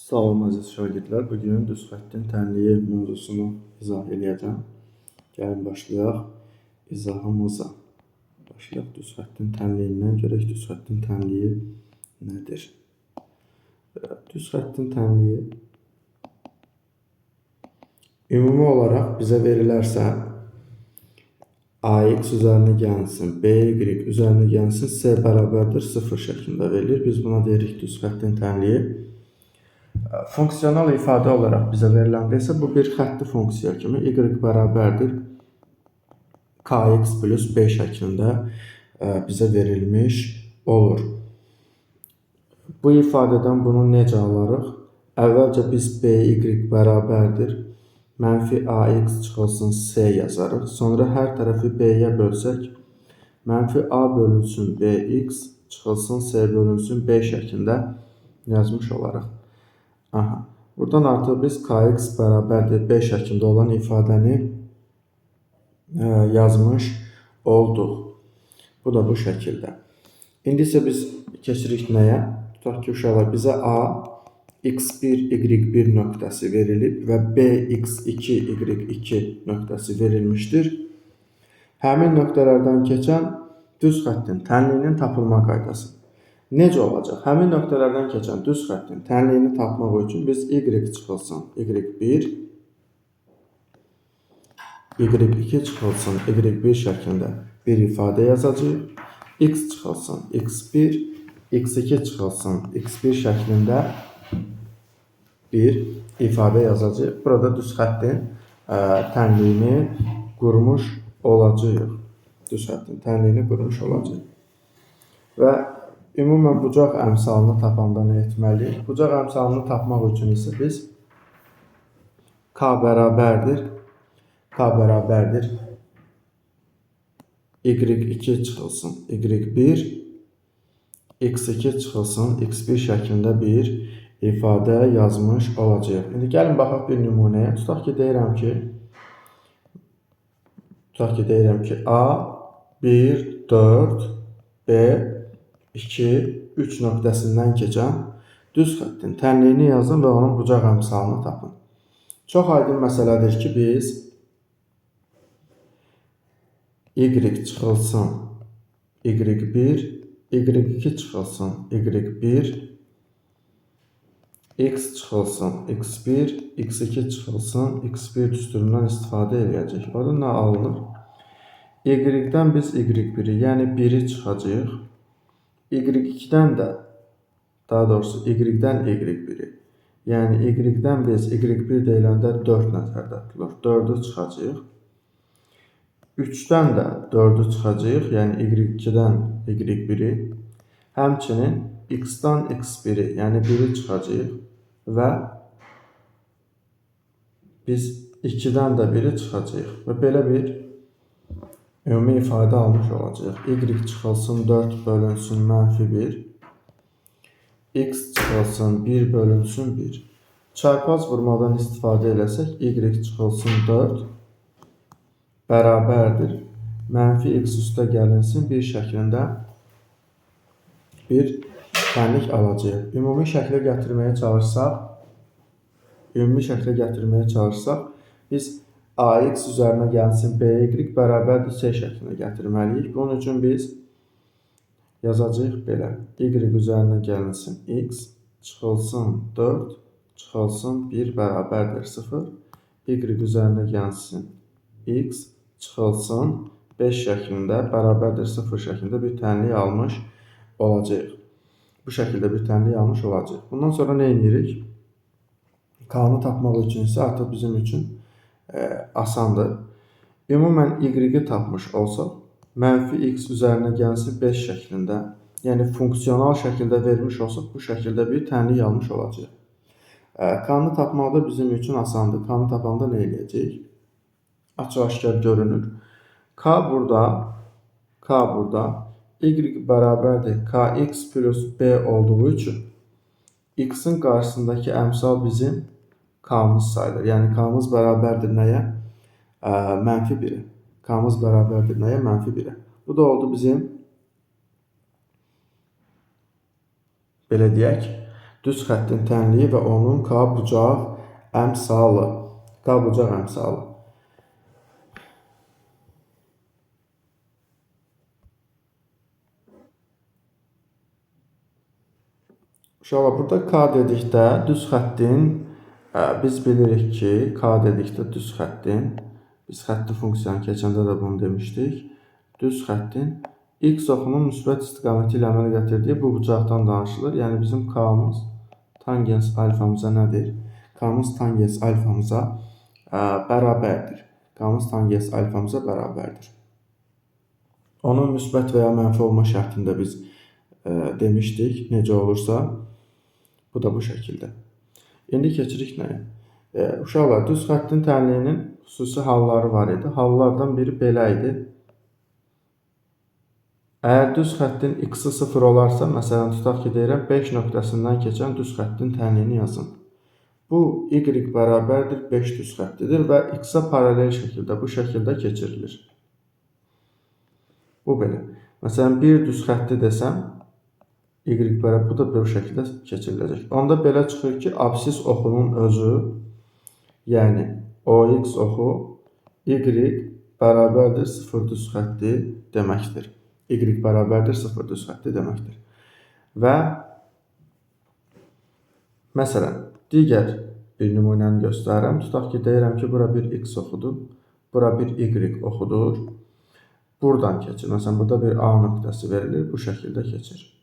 Salam əziz şagirdlər. Bugün düz xəttin tənliyi mövzusunu izah edəcəm. Gəlin başlayaq izahımıza. Başlayaq düz xəttin tənliyindən. Görək düz xəttin tənliyi nədir? Düz xəttin tənliyi ümumi olaraq bizə verilərsə AX üzərinə gəlsin, BY üzərinə gəlsin, C bərabərdir 0 şəklində verilir. Biz buna deyirik düz xəttin tənliyi. Fonksiyonal ifadə olaraq bizə veriləndə isə bu bir xətti funksiya kimi y bərabərdir kx plus b şəklində bizə verilmiş olur. Bu ifadədən bunu necə alırıq? Əvvəlcə biz by bərabərdir mənfi ax çıxılsın c yazarıq. Sonra hər tərəfi b-yə bölsək mənfi a bölünsün bx çıxılsın c bölünsün b şəklində yazmış olarıq. Buradan artıq biz kx bərabərdir b şəklində olan ifadəni yazmış olduq. Bu da bu şəkildə. İndi isə biz keçirik nəyə? Tutaq ki, uşaqlar bizə a x1, y1 nöqtəsi verilib və bx2, y2 nöqtəsi verilmişdir. Həmin nöqtələrdən keçən düz xəttin tənliyinin tapılma qaydası. Necə olacaq? Həmin nöqtələrdən keçən düz xəttin tənliyini tapmaq üçün biz y çıxılsın y1, y2 çıxılsın y1 şəklində bir ifadə yazacağıq. X çıxılsın x1, x2 çıxılsın x1 şəklində bir ifadə yazacağıq. Burada düz xəttin tənliyini qurmuş olacağıq. Düz xəttin tənliyini qurmuş olacağıq. Və ümumən bucaq əmsalını tapanda nə etməliyik? Bucaq əmsalını tapmaq üçün isə biz k bərabərdir y2 çıxılsın y1, x2 çıxılsın x1 şəklində bir ifadə yazmış olacaq. İndi gəlin baxaq bir nümunəyə. Tutaq ki, deyirəm ki, A 1, 4, B 2, 3 nöqtəsindən keçən düz xəttin tənliyini yazın və onun bucaq əmsalını tapın. Çox aydın məsələdir ki, biz y çıxılsın y1, y2 çıxılsın y1, x çıxılsın x1, x2 çıxılsın x1 düsturundan istifadə edəcək. Orada nə alınır? Y-dən biz y1-i, yəni 1-i çıxacaq. Y2-dən də, daha doğrusu y-dən y1-i, yəni y-dən biz y1 deyiləndə 4 nəzərdə tutulur. 4-ü çıxacaq. 3-dən də 4-ü çıxacaq, yəni y2-dən y1-i. Həmçinin x-dan x1-i, yəni 1-i çıxacaq və biz 2-dən də 1-i çıxacaq. Və belə bir ümumi ifadə almış olacaq. Y çıxılsın 4 bölünsün mənfi 1. X çıxılsın 1 bölünsün 1. Çarpaz vurmadan istifadə eləsək, y çıxılsın 4 bərabərdir mənfi x üstə gəlinsin 1 şəklində bir tənlik alacaq. Ümumi şəklə gətirməyə çalışsaq, biz AX üzərinə gəlsin BY bərabərdir C şəklinə gətirməliyik. Bunun üçün biz yazacağıq belə. Y üzərinə gəlinsin X, çıxılsın 4, çıxılsın 1 bərabərdir 0. Y üzərinə gəlsin X, çıxılsın 5 şəklində bərabərdir 0 şəklində bir tənlik almış olacaq. Bu şəkildə bir tənlik almış olacaq. Bundan sonra nə edirik? K-nı tapmaq üçün isə artıq bizim üçün asandır. Ümumən y-i tapmış olsaq, mənfi x üzərinə gəlsin 5 şəklində, yəni funksional şəkildə vermiş olsaq, bu şəkildə bir tənlik almış olacaq. K-nı tapmaqda bizim üçün asandır. K-nı tapanda nə edəcəyik? Açıq-aşkar görünür. K burada, y bərabərdir kx plus b olduğu üçün x-in qarşısındakı əmsal bizim k-mız sayılır. Yəni k-mız bərabərdir nəyə? Mənfi 1-ə. K-mız bərabərdir nəyə? Mənfi 1-ə. Bu da oldu bizim, belə deyək, Düz xəttin tənliyi və onun k-bucaq əmsalı. K-bucaq əmsalı. Uşaqlar, burada k dedikdə düz xəttin, biz bilirik ki, k dedikdə düz xəttin, biz xətti funksiyanı keçəndə də bunu demişdik, düz xəttin x oxunun müsbət istiqaməti ilə əmələ gətirdiyi bu bucaqdan danışılır. Yəni bizim k-mız tangens alfamıza nədir? K-mız tangens alfamıza bərabərdir. K-mız tangens alfamıza bərabərdir. Onun müsbət və ya mənfi olma şərtində biz demişdik, necə olursa. Bu da bu şəkildə. İndi keçirik nəyə? Uşaqlar, düz xəttin tənliyinin xüsusi halları var idi. Hallardan biri belə idi. Əgər düz xəttin x-i 0 olarsa, məsələn, tutaq ki, deyirəm, 5 nöqtəsindən keçən düz xəttin tənliyini yazın. Bu y bərabərdir 5 düz xəttidir və x-a paralel şəkildə, bu şəkildə keçirilir. Bu belə. Məsələn, bir düz xətti desəm, y bərabər, bu da bu şəkildə keçiriləcək. Onda belə çıxır ki, absis oxunun özü, yəni OX oxu y bərabərdir 0 düz xətti deməkdir. Y bərabərdir 0 düz xətti deməkdir. Və məsələn, digər bir nümunəni göstərirəm. Tutaq ki, deyirəm ki, bura bir x oxudur, bura bir y oxudur. Buradan keçir. Məsələn, burada bir A nöqtəsi verilir, bu şəkildə keçir.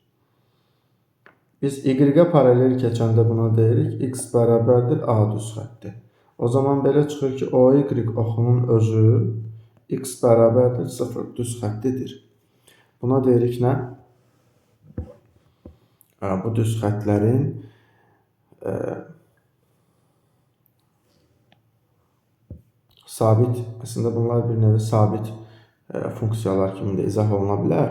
Biz y-ə paralel keçəndə buna deyirik, x bərabərdir A düz xətti. O zaman belə çıxır ki, OY oxunun özü x bərabərdir 0 düz xəttidir. Buna deyirik nə? Bu düz xətlərin sabit, əslində bunlar bir növü sabit funksiyalar kimi də izah oluna bilər.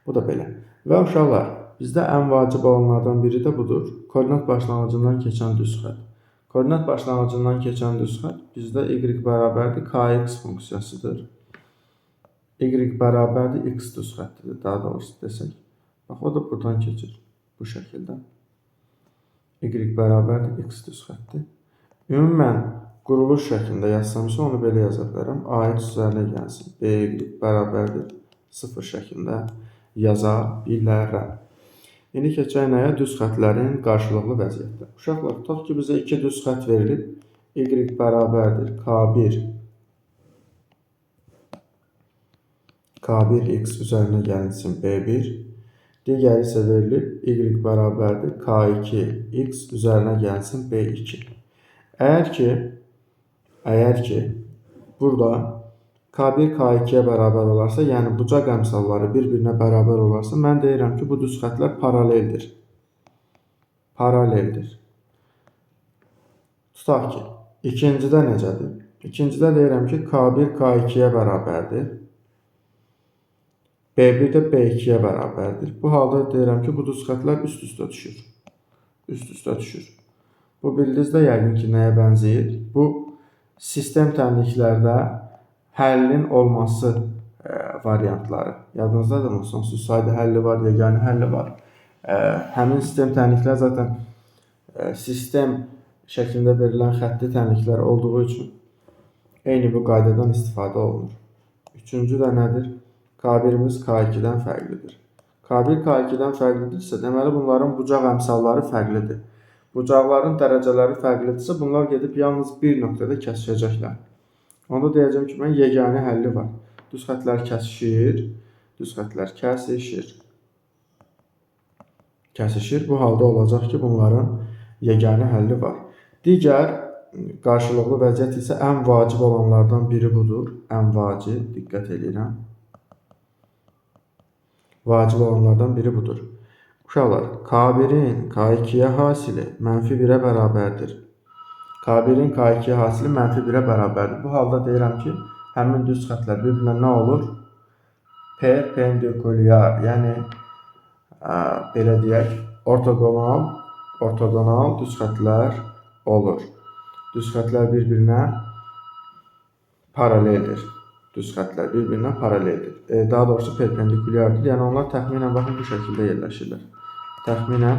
Bu da belə. Və uşaqlar, bizdə ən vacib olanlardan biri də budur. Koordinat başlanğıcından keçən düz xətt. Koordinat başlanğıcından keçən düz xətt bizdə y bərabərdir kx funksiyasıdır. Y bərabərdir x düz xəttidir, daha doğrusu desək. Bax, o da buradan keçir, bu şəkildə. Y bərabərdir x düz xətti. Ümumən, quruluş şəklində yazsamsa, onu belə yaza bilərəm. AX üzərinə gəlsin, BY bərabərdir 0 şəklində yaza bilərəm. İndi keçək nəyə? Düz xətlərin qarşılıqlı vəziyyətdə. Uşaqlar, tutaq ki, bizə 2 düz xət verilib. Y bərabərdir K1x üzərinə gəlsin B1. Digəri isə verilib y bərabərdir K2x üzərinə gəlsin B2. Əgər ki, burada K1 K2-yə bərabər olarsa, yəni bucaq əmsalları bir-birinə bərabər olarsa, mən deyirəm ki, bu düz xətlər paraleldir. Paraleldir. Tutaq ki, ikincidə necədir? İkincidə deyirəm ki, K1 K2-yə bərabərdir. B1 də B2-yə bərabərdir. Bu halda deyirəm ki, bu düz xətlər üst-üstə düşür. Üst-üstə düşür. Bu bildiniz də yəqin ki, nəyə bənzəyir? Bu sistem tənliklərdə həllin olması variantları. Yadınızdadır mı? Sonsuz sayda həlli var, yeganə həlli var. Həmin sistem tənliklər zaten sistem şəklində verilən xətti tənliklər olduğu üçün eyni bu qaydadan istifadə olunur. Üçüncü də nədir? K1-imiz K2-dən fərqlidir. K1 K2-dən fərqlidirsə, deməli bunların bucaq əmsalları fərqlidir. Bucaqların dərəcələri fərqlidirsə, bunlar gedib yalnız bir nöqtədə kəsişəcəklər. Onda deyəcəm ki, mən yeganə həlli var. Düz xətlər kəsişir, düz xətlər kəsişir. Bu halda olacaq ki, bunların yeganə həlli var. Digər qarşılıqlı vəziyyət isə ən vacib olanlardan biri budur. Ən vacib, diqqət edirəm. Vacib olanlardan biri budur. Uşaqlar, K1-in K2-yə hasili -1-ə bərabərdir. K1-in K2-yə hasili -1-ə bərabərdir. Bu halda deyirəm ki, həmin düz xətlər bir-birinə nə olur? Perpendikulyar, yəni belə deyək, ortogonal düz xətlər olur. Düz xətlər bir-birinə paraleldir. Düz xətlər bir-birinə paraleldir. Daha doğrusu perpendikulyardır. Yəni onlar təxminən baxın bu şəkildə yerləşirlər. Təxminən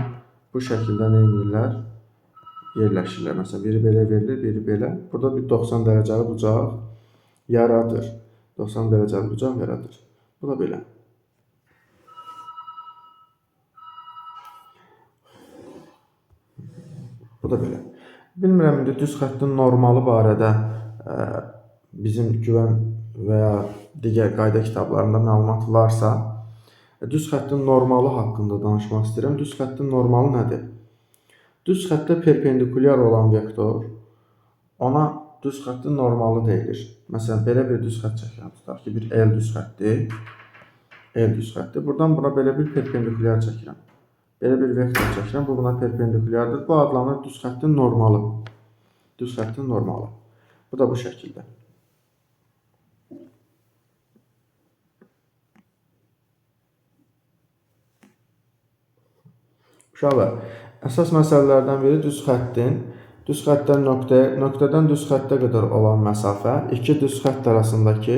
bu şəkildə nə edirlər? Yerləşirlər. Məsələn, biri belə verilir, biri belə. Burada bir 90 dərəcəli bucaq yaradır. 90 dərəcəli bucaq yaradır. Bu da belə. Bu da belə. Bilmirəm, indi düz xəttin normalı barədə bizim güvən və ya digər qayda kitablarında məlumat varsa, düz xəttin normalı haqqında danışmaq istəyirəm. Düz xəttin normalı nədir? Düz xəttə perpendikulyar olan vektor, ona düz xəttin normalı deyilir. Məsələn, belə bir düz xətt çəkirəm. Tutaq ki, bir L düz xətdir. L düz xətdir. Buradan buna belə bir perpendikulyar çəkirəm. Belə bir vektor çəkirəm. Bu buna perpendikulyardır. Bu adlanır düz xəttin normalı. Düz xəttin normalı. Bu da bu şəkildə. Uşaqlar, əsas məsələlərdən biri düz xəttdən nöqtəyə, nöqtədən düz xəttə qədər olan məsafə, iki düz xətt arasındakı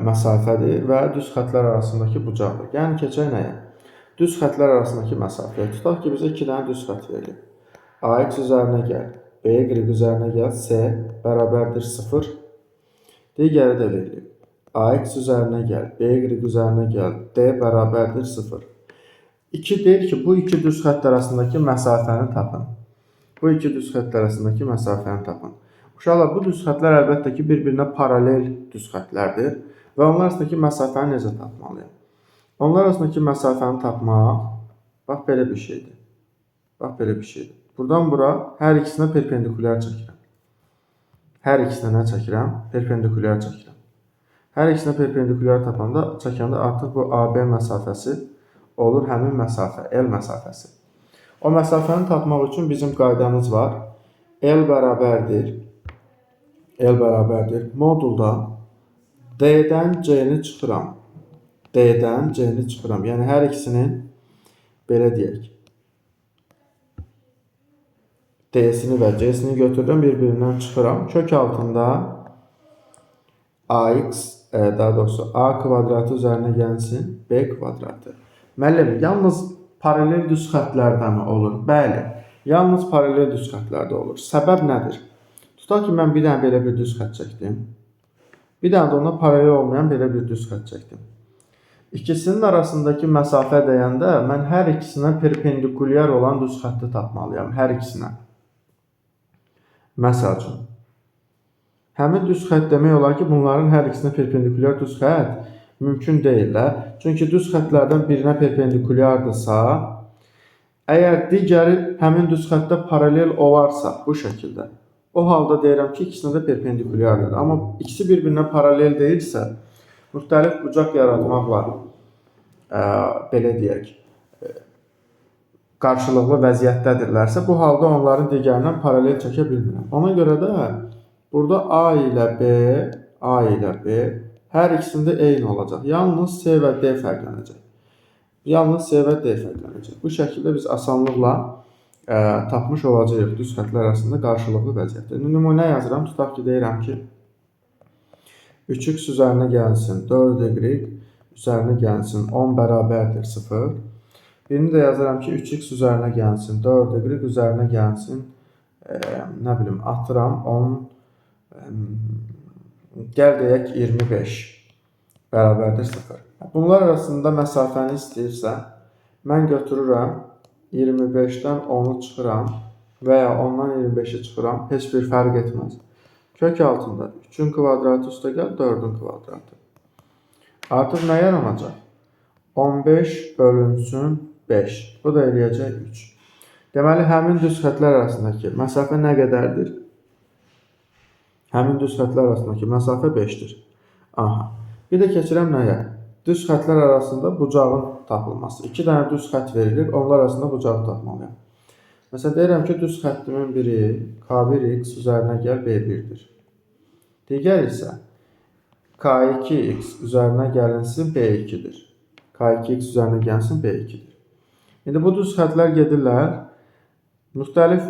məsafədir və düz xəttlər arasındakı bucaqdır. Yəni, keçək nəyə? Düz xəttlər arasındakı məsafə. Tutaq ki, bizə 2 dənə düz xətt verilib. AX üzərinə gəl, BY üzərinə gəl, C bərabərdir 0. Digəri də verilib. AX üzərinə gəl, BY üzərinə gəl, D bərabərdir 0. 2 deyir ki, bu iki düz xətt arasındakı məsafəni tapın. Bu iki düz xətt arasındakı məsafəni tapın. Uşaqlar, bu düz xəttlər əlbəttə ki, bir-birinə paralel düz xəttlərdir və onlar arasındakı məsafəni necə tapmalıyam? Onlar arasındakı məsafəni tapmaq, bax, belə bir şeydir. Bax, belə bir şeydir. Buradan bura hər ikisinə perpendikulyar çəkirəm. Hər ikisinə nə çəkirəm? Perpendikulyar çəkirəm. Hər ikisinə perpendikulyar çəkəndə artıq bu AB məsafəsi olur həmin məsafə, L məsafəsi. O məsafəni tapmaq üçün bizim qaydamız var. L bərabərdir modulda D-dən C-ni çıxıram. D-dən C-ni çıxıram. Yəni, hər ikisinin, belə deyək, D-sini və C-sini götürürəm, bir-birindən çıxıram. Kök altında AX, daha doğrusu A kvadratı üzərinə gəlsin, B kvadratı. Müəllim, yalnız paralel düz xəttlərdə mi olur? Bəli, yalnız paralel düz xəttlərdə olur. Səbəb nədir? Tutaq ki, mən bir dənə belə bir düz xətt çəkdim. Bir dənə də ona paralel olmayan belə bir düz xətt çəkdim. İkisinin arasındakı məsafə deyəndə mən hər ikisinə perpendikulyar olan düz xətti tapmalıyam. Hər ikisinə. Məsəl üçün, həmin düz xətt demək olar ki, bunların hər ikisinə perpendikulyar düz xətt mümkün deyil. Çünki düz xəttlərdən birinə perpendikulyardırsa, əgər digəri həmin düz xəttə paralel olarsa, bu şəkildə, o halda deyirəm ki, ikisinə də perpendikulyardır. Amma ikisi bir-birinə paralel deyilsə, müxtəlif bucaq yaratmaqla, belə deyək, qarşılıqlı vəziyyətdədirlərsə, bu halda onların digərindən paralel çəkə bilmirəm. Ona görə də burada A ilə B hər ikisində eyni olacaq. Yalnız C və D fərqlənəcək. Bu şəkildə biz asanlıqla tapmış olacağıq düz xəttlər arasında qarşılıqlı vəziyyətdə. Nümunə yazıram. Tutaq ki, deyirəm ki, 3x üzərinə gəlsin 4y üzərinə gəlsin 10 bərabərdir 0. Birini də yazıram ki, 3x üzərinə gəlsin 4y üzərinə gəlsin, nə bilim, atıram 10, gəl deyək 25 bərabərdir 0. Bunlar arasında məsafəni istəyirsə, mən götürürəm 25-dən 10-u çıxıram və ya 10-dan 25-i çıxıram, heç bir fərq etməz. Kök altında 3-ün kvadratı üstə gəl, 4-ün kvadratı. Artıq nə yaranacaq? 15 bölünsün 5. Bu da eləyəcək 3. Deməli, həmin düz xəttlər arasındakı məsafə nə qədərdir? Həmin düz xəttlər arasındakı məsafə 5-dir. Aha. Bir də keçirəm nəyə? Düz xəttlər arasında bucağın tapılması. 2 dənə düz xətt verilir, onlar arasında bucağı tapmalıyam. Məsələn, deyirəm ki, düz xəttimin biri K1x üzərinə gəl B1-dir. Digər isə K2x üzərinə gəlinsin B2-dir. K2x üzərinə gəlsin B2-dir. İndi bu düz xəttlər gedirlər, müxtəlif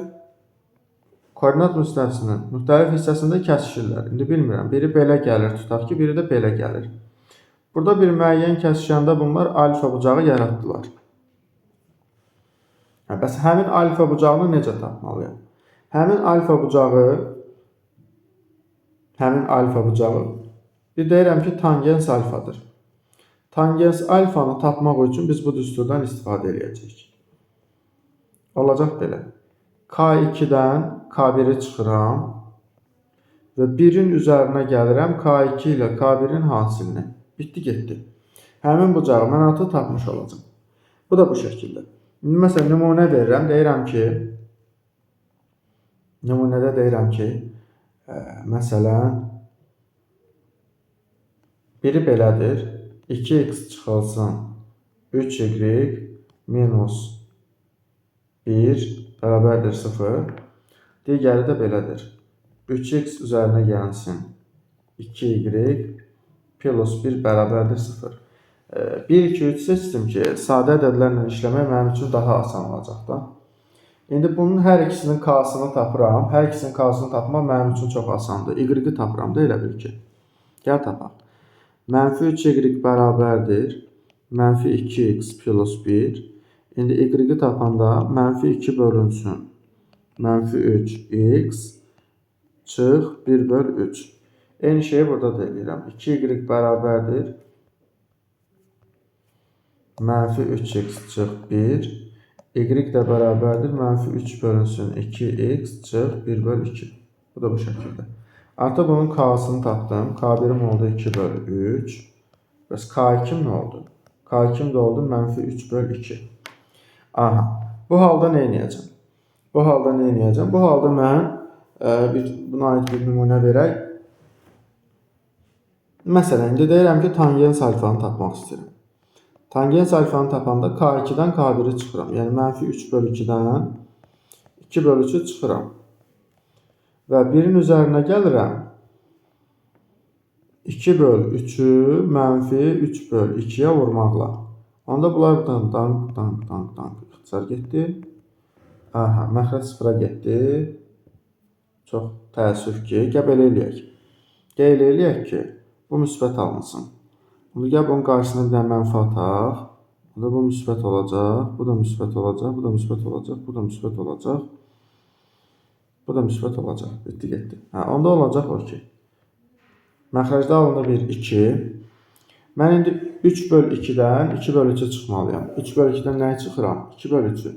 koordinat müstəvisinin müxtəlif hissəsində kəsişirlər. İndi bilmirəm, biri belə gəlir, tutaq ki, biri də belə gəlir. Burada bir müəyyən kəsişəndə bunlar alfa bucağı yaratdılar. Bəs həmin alfa bucağını necə tapmalıyam? Həmin alfa bucağı bir deyirəm ki, tangens alfadır. Tangens alfanı tapmaq üçün biz bu düsturdan istifadə edəcəyik. Olacaq belə. K2-dən K1-i çıxıram və 1-in üzərinə gəlirəm K2 ilə K1-in hasilini. Bitdi, getdi. Həmin bucağı mən artıq tapmış olacağım. Bu da bu şəkildə. Məsələn, nümunə verirəm. Nümunədə deyirəm ki, məsələn, biri belədir. 2x çıxılsın 3y minus 1 bərabərdir 0. Digəri də belədir. 3x üzərinə gəlsin 2y plus 1 bərabərdir 0. 1, 2, 3 seçdim ki, sadə ədədlərlə işləmək mənim üçün daha asan olacaq da. İndi bunun hər ikisinin k-sını tapıram. Hər ikisinin k-sını tapmaq mənim üçün çox asandır. Y-i tapıram da elə bil ki. Gəl tapaq. Mənfi 3y bərabərdir. Mənfi 2x plus 1. İndi y-i tapanda mənfi 2 bölünsün. Mənfi 3x çıx 1 böl 3. Eyni şeyi burada da edirəm. 2y bərabərdir. Mənfi 3x çıx 1. Y də bərabərdir. Mənfi 3 bölünsün 2x çıx 1 böl 2. Bu da bu şəkildə. Artıq bunun k-sını tapdım. K1'im oldu 2 böl 3. Bəs k2 nə oldu? K2 də oldu mənfi 3 böl 2. Aha. Bu halda nə edəcəm? Bu halda mən buna aid bir nümunə verək. Məsələn, indi deyirəm ki, tangens alfanı tapmaq istəyirəm. Tangens alfanı tapanda K2'dən K1'i çıxıram. Yəni, mənfi 3 böl 2'dən 2 böl 3'ü çıxıram. Və 1'in üzərinə gəlirəm. 2 böl 3'ü mənfi 3 böl 2'yə vurmaqla. Onda bunlar dank ixtisar getdi. Aha, məxrəc sıfıra getdi. Çox təəssüf ki, gəl belə eləyək. Qeyd eləyək ki, bu müsbət alınsın. Bunu gəl bunun qarşısına bir dənə mənfi ataq. Burada bu müsbət olacaq, bu da müsbət olacaq, bu da müsbət olacaq, bu da müsbət olacaq. Bu da müsbət olacaq. Bitdi, getdi. Onda olacaq o ki. Məxrəcdə alındı bir 2. Mən indi 3 böl 2'dən 2 böl 3'e çıxmalıyam. 3 böl 2'dən nəyi çıxıram? 2 böl 3'ü.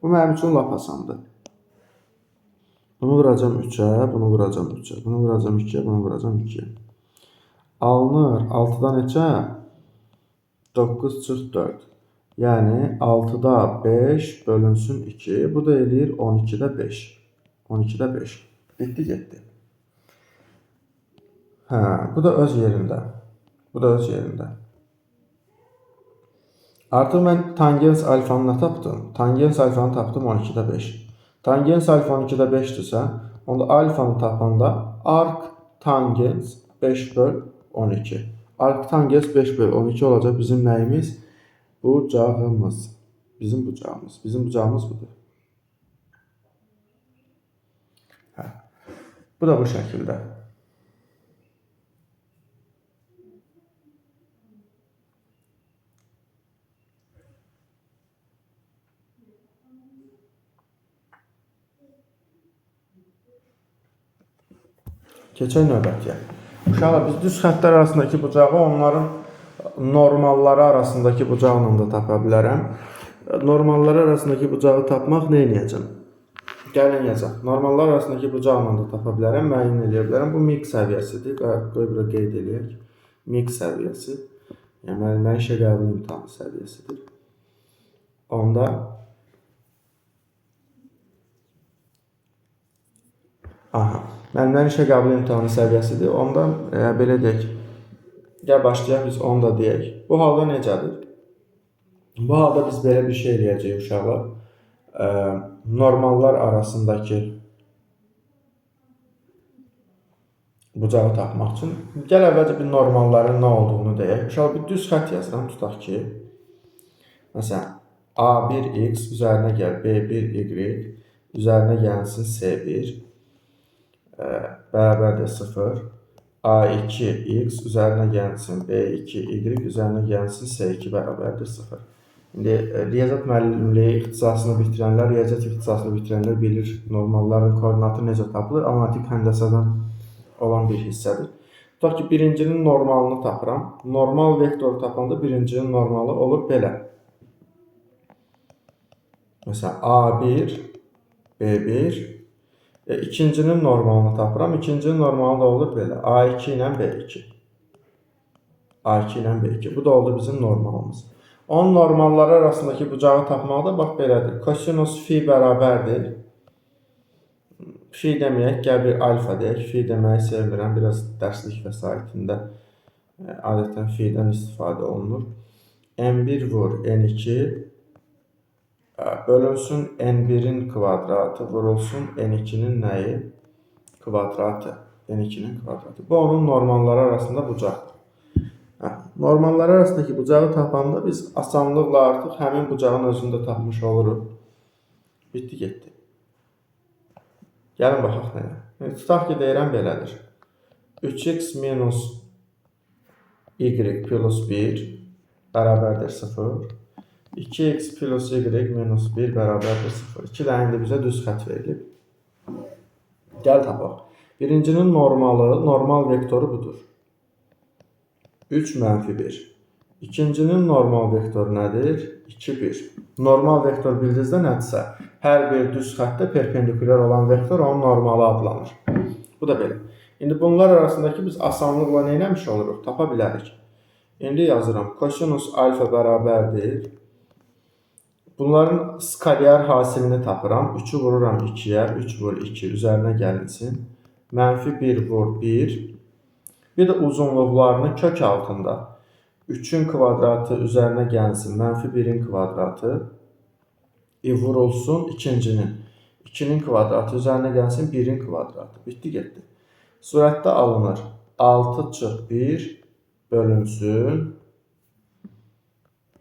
Bu mənim üçün lap asandır. Bunu vuracam 3'ə, bunu vuracam 3'ə, bunu vuracam 2'yə, bunu vuracam 2'yə. Alınır 6'dan neçə? 9 çıx 4. Yəni 6'da 5 bölünsün 2. Bu da eləyir 12'də 5. 12'də 5. Bitdi, getdi. Bu da öz yerində. Artıq mən tangens alfanı tapdım. Tangens alfanı tapdım 12'də 5. Tangens alfa 12'də 5'dirsə, onda alfanı tapanda arc tangens 5 böl 12. Arc tangens 5 böl 12 olacaq bizim nəyimiz? Bucağımız. Bizim bucağımız budur. Bu da bu şəkildə. Keçək növbətiyə. Uşaqlar, biz düz xəttlər arasındakı bucağı onların normalları arasındakı bucaqla da tapa bilərəm. Normalları arasındakı bucağı tapmaq nə edəcəm? Gəlin yazaq. Normallar arasındakı bucaqla da tapa bilərəm, müəyyən edə bilərəm. Bu mix səviyyəsidir. Qoy bura qeyd eləyək. Mix səviyyəsi. Yəni müəllimlərin işə qəbul imtahanı səviyyəsidir. Onda müəllimlərin işə qəbul imtahanı səviyyəsidir. Onda belə deyək. Gəl başlayaq biz onda deyək. Bu halda necədir? Bu halda biz belə bir şey eləyəcəyik uşaqlar. Normallar arasındakı bucağı tapmaq üçün gəl əvvəlcə bir normalların nə olduğunu deyək. Uşaqlar bir düz xətt yazıram, tutaq ki. Məsələn, A1x üzərinə gəl B1y üzərinə gəlsin C1 bərabərdir 0. A2x üzərinə gəlsin B2y üzərinə gəlsin C2 bərabərdir 0. İndi riyaziyyat müəllimliyi ixtisasını bitirənlər, riyaziyyat ixtisasını bitirənlər bilir normalların koordinatı necə tapılır. Analitik həndəsədən olan bir hissədir. Tutaq ki, birincinin normalını tapıram. Normal vektoru tapanda birincinin normalı olur belə. Məsələn, A1, B1. İkincinin normalını tapıram. İkincinin normalı da olur belə. A2 ilə B2. A2 ilə B2. Bu da oldu bizim normalımız. Onun normalları arasındakı bucağı tapmaq da bax belədir. Kosinus fi bərabərdir. Fi deməyək, gəl bir alfa deyək. Fi deməyi sevmirəm. Biraz dərslik vəsaitində adətən fi'dən istifadə olunur. N1 vur N2 bölünsün N1'in kvadratı vurulsun N2'nin nəyi? Kvadratı. N2'nin kvadratı. Bu onun normalları arasında bucaqdır. Normalları arasındakı bucağı tapanda biz asanlıqla artıq həmin bucağın özünü də tapmış oluruq. Bitdi, getdi. Gəlin baxaq nəyə. Tutaq ki, deyirəm belədir. 3x minus y plus 1 bərabərdir 0. 2x plus y minus 1 bərabərdir 0. 2 də indi bizə düz xət verilib. Gəl tapaq. Birincinin normalı, normal vektoru budur. 3 mənfi 1. İkincinin normal vektoru nədir? 2, 1. Normal vektor bildinizdə nədirsə, hər bir düz xəttdə perpendikulyar olan vektor onun normalı adlanır. Bu da belə. İndi bunlar arasındakı biz asanlıqla nə eləmiş oluruq? Tapa bilərik. İndi yazıram. Kosinus alfa bərabərdir. Bunların skalyar hasilini tapıram. 3'ü vururam 2'yə. 3 vur 2 üzərinə gəlinsin. Mənfi 1 vur 1. Bir də uzunluqlarını kök altında 3'ün kvadratı üzərinə gəlsin. Mənfi 1'in kvadratı. Vurulsun ikincinin. 2'nin kvadratı üzərinə gəlsin 1'in kvadratı. Bitdi, getdi. Surətdə alınır. 6 çıx 1 bölünsün.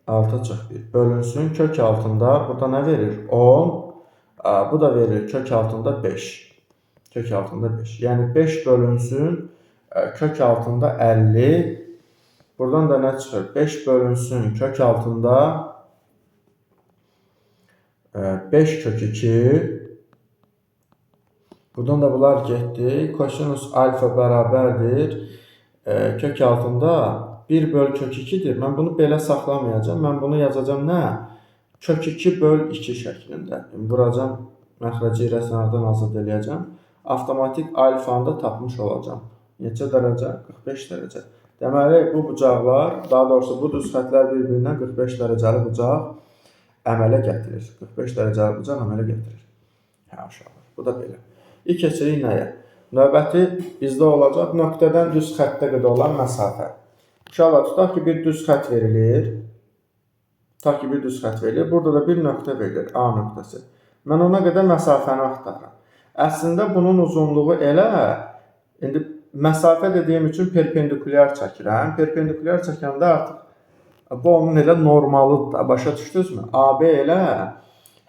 6 çıx 1 bölünsün. Kök altında burada nə verir? 10. Bu da verir kök altında 5. Kök altında 5. Yəni 5 bölünsün. Kök altında 50. Buradan da nə çıxır? 5 bölünsün kök altında 5 kök 2. Buradan da bunlar getdi. Kosinus alfa bərabərdir. Kök altında 1 böl kök 2'dir. Mən bunu belə saxlamayacağım. Mən bunu yazacağım nə? Kök 2 böl 2 şəklində. Vuracağım. Məxrəci rəsnardan azad eləyəcəm. Avtomatik alfanı da tapmış olacağım. Neçə dərəcə? 45 dərəcə. Deməli, bu bucaqlar, daha doğrusu bu düz xətlər bir-birindən 45 dərəcəli bucaq əmələ gətirir. 45 dərəcəli bucaq əmələ gətirir. Hə, uşaqlar. Bu da belə. Keçirik nəyə? Növbəti bizdə olacaq nöqtədən düz xəttə qədər olan məsafə. Uşaqlar, tutaq ki, bir düz xət verilir. Tutaq ki, bir düz xət verilir. Burada da bir nöqtə verilir, A nöqtəsi. Mən ona qədər məsafəni axtarıram. Əslində bunun uzunluğu elə, indi məsafə dediyim üçün perpendikulyar çəkirəm. Perpendikulyar çəkəndə artıq bu onun elə normalıdır da, başa düşdünüzmü? AB elə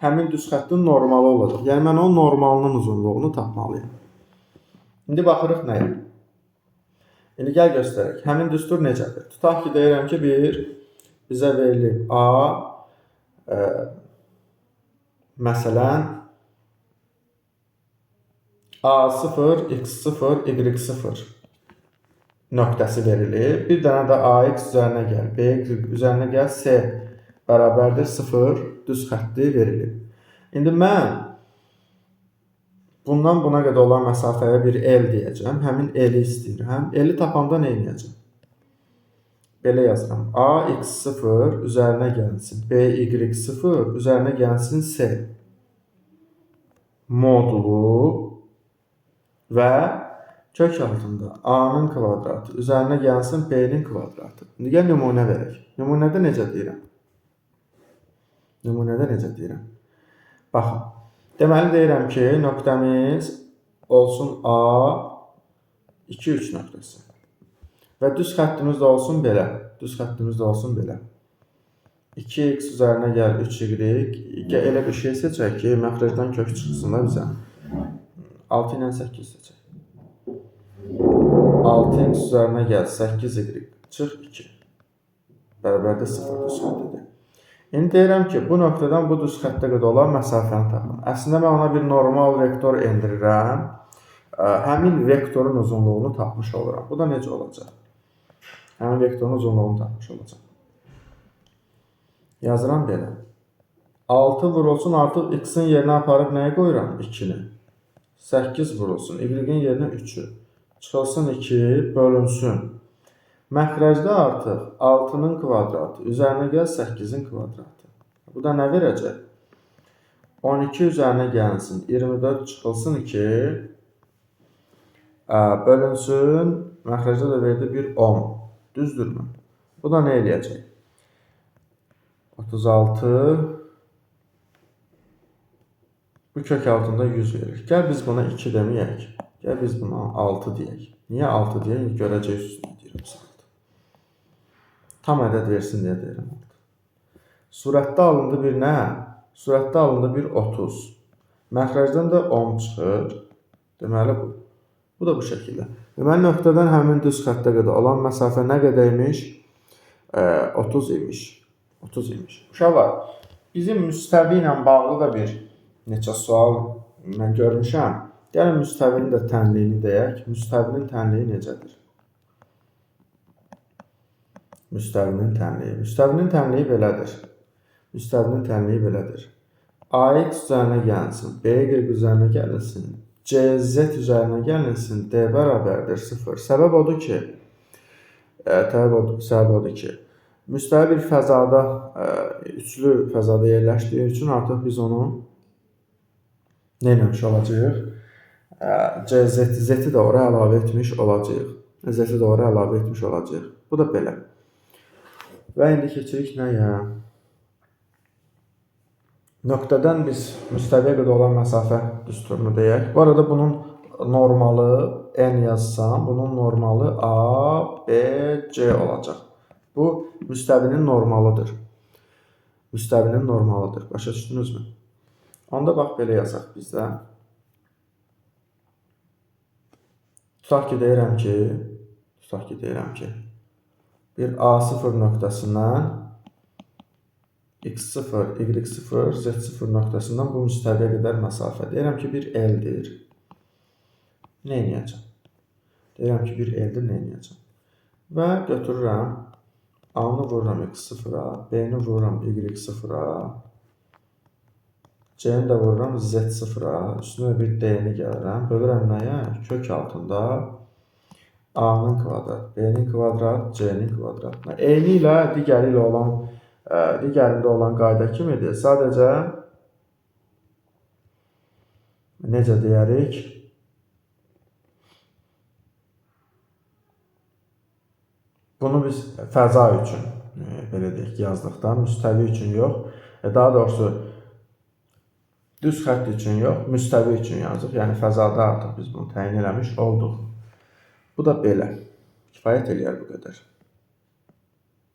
həmin düz xəttin normalı olacaq. Yəni mən o normalının uzunluğunu tapmalıyım. İndi baxırıq nəyə? İndi gəl göstərək. Həmin düstur necədir? Tutaq ki, deyirəm ki, bizə verilib A, məsələn, A0, X0, Y0 nöqtəsi verilir. Bir dənə də AX üzərinə gəl, BY üzərinə gəl, C bərabərdir 0 düz xətti verilib. İndi mən bundan buna qədər olan məsafəyə bir L deyəcəm. Həmin L-i istəyirəm. L-i tapanda nə edəcəm? Belə yazıram. AX0 üzərinə gəlsin. BY0 üzərinə gəlsin C modulu və kök altında A-nın kvadratı üzərinə gəlsin B-nin kvadratı. İndi gəl nümunə verək. Nümunədə necə deyirəm? Baxın. Deməli deyirəm ki, nöqtəmiz olsun A 2, 3 nöqtəsi. Və düz xəttimiz də olsun belə. 2x üzərinə gəl 3y. Elə bir şey seçək ki, məxrəcdən kök çıxsın da bizə. 6 ilə 8 seçək. 6x üzərinə gəl 8y çıx 2. Bərabərdə 0 düz xəttidir. İndi deyirəm ki, bu nöqtədən bu düz xəttə qədər olan məsafəni tapın. Əslində mən ona bir normal vektor endirirəm. Həmin vektorun uzunluğunu tapmış oluram. Bu da necə olacaq? Həmin vektorun uzunluğunu tapmış olacaq. Yazıram belə. 6 vurulsun, artıq x-in yerinə aparıb nəyi qoyuram? 2-ni. 8 vurulsun, y-in yerinə 3-ü. Çıxılsın 2, bölünsün. Məxrəcdə artıq 6-nın kvadratı, üzərinə gəl 8-in kvadratı. Bu da nə verəcək? 12 üzərinə gəlsin, 24 çıxılsın 2, bölünsün, məxrəcdə də verdi 1, 10. Düzdürmü? Bu da nə eləyəcək? 36, bu kök altında 100 verir. Gəl biz buna 2 deməyək, gəl biz buna 6 deyək. Niyə 6 deyək? Görəcək üstünə deyirəm sana. Tam ədəd versin deyə deyirəm. Surətdə alındı bir nə? Surətdə alındı bir 30. Məxrəcdən də 10 çıxır. Deməli bu. Bu da bu şəkildə. Deməli nöqtədən həmin düz xəttə qədər olan məsafə nə qədər imiş? 30 imiş. 30 imiş. Uşaqlar, bizim müstəvi ilə bağlı da bir neçə sual mən görmüşəm. Gəlin müstəvinin də tənliyini deyək. Müstəvinin tənliyi necədir? Müstəvinin tənliyi. Müstəvinin tənliyi belədir. Müstəvinin tənliyi belədir. AX üzərinə gəlsin, BY üzərinə gəlsin, CZ üzərinə gəlsin, D bərabərdir 0. Səbəb odur ki, müstəvi bir fəzada, üçlü fəzada yerləşdiyi üçün artıq biz onu nə eləmiş olacağıq? Z-i də oraya əlavə etmiş olacağıq. Z-i də oraya əlavə etmiş olacağıq. Bu da belə. Və indi keçirik nəyə? Nöqtədən biz müstəviyə qədər olan məsafə düsturunu deyək. Bu arada bunun normalı n yazsam, bunun normalı A, B, C olacaq. Bu müstəvinin normalıdır. Müstəvinin normalıdır. Başa düşdünüzmü? Onda bax belə yazaq bizdə. Tutaq ki deyirəm ki, bir A0 nöqtəsindən x0, y0, z0 nöqtəsindən bu müstəviyə qədər məsafə. Deyirəm ki, bir L-dir. Nə edəcəm? Deyirəm ki, bir L-dir, nə edəcəm? Və götürürəm, A-nı vururam x0-a, B-ni vururam y0-a, C-ni də vururam z0-a, üstünə bir D-ni gəlirəm, bölürəm nəyə? Kök altında A-nın kvadrat, B-nin kvadrat, C-nin kvadratına. Eyni ilə digərində olan qayda kimidir. Sadəcə necə deyərik? Bunu biz fəza üçün belə deyək yazdıqdan, müstəvi üçün yox, daha doğrusu düz xətt üçün yox, müstəvi üçün yazıq. Yəni fəzada artıq biz bunu təyin eləmiş olduq. Bu da belə. Kifayət eləyər bu qədər.